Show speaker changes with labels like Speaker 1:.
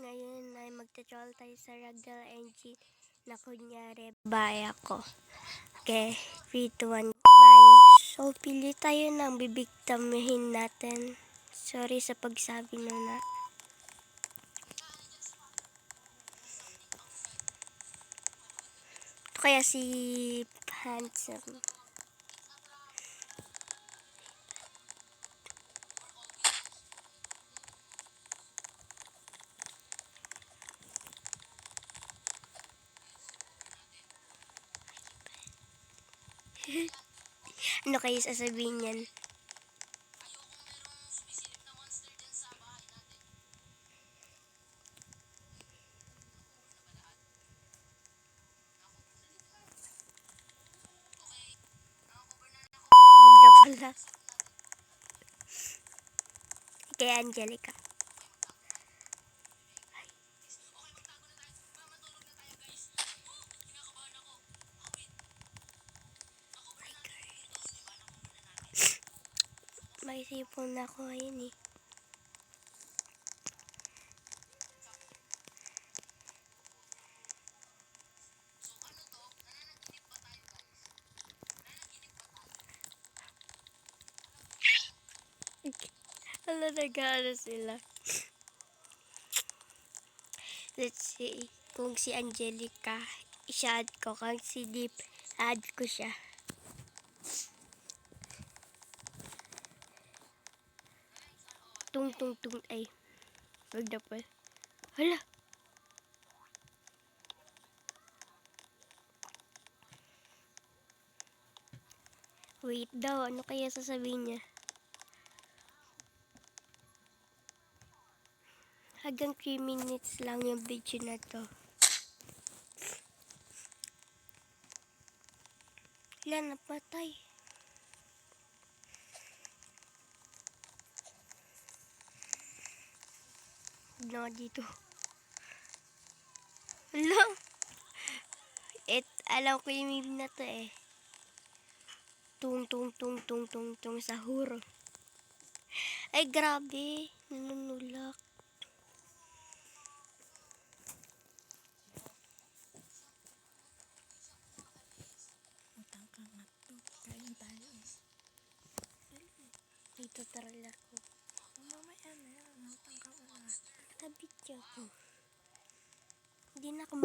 Speaker 1: Ngayon ay magta-troll tayo sa Ragdoll NG na kunyari bahay ako. Okay, 3, 2, 1, bye. So, pili tayo ng bibigtamihin natin. Sorry sa pagsabi na. Ito kaya si Handsome. Ano kayo sasabihin niyan? Huwag na pala. Kay Angelica. May sipon na ako ngayon eh. Hala, nag-ano sila. Let's see. Kung si Angelica, i-add ko. Kung si Deep, add ko siya. Tung. Ay. Wag na po. Hala. Wait daw. Ano kaya sasabihin niya? Hanggang 3 minutes lang yung video na to. Wala, napatay. Wala dito. Wala. Alam ko yung meme na to eh. Tung sahur. Ay, grabe. Nanunulak.
Speaker 2: Utang ka nga to. Kain tayo.
Speaker 1: Dito taral ako.
Speaker 2: Mamaya na yan. Utang ka nga.
Speaker 1: Tabit niya ako. Hindi na ako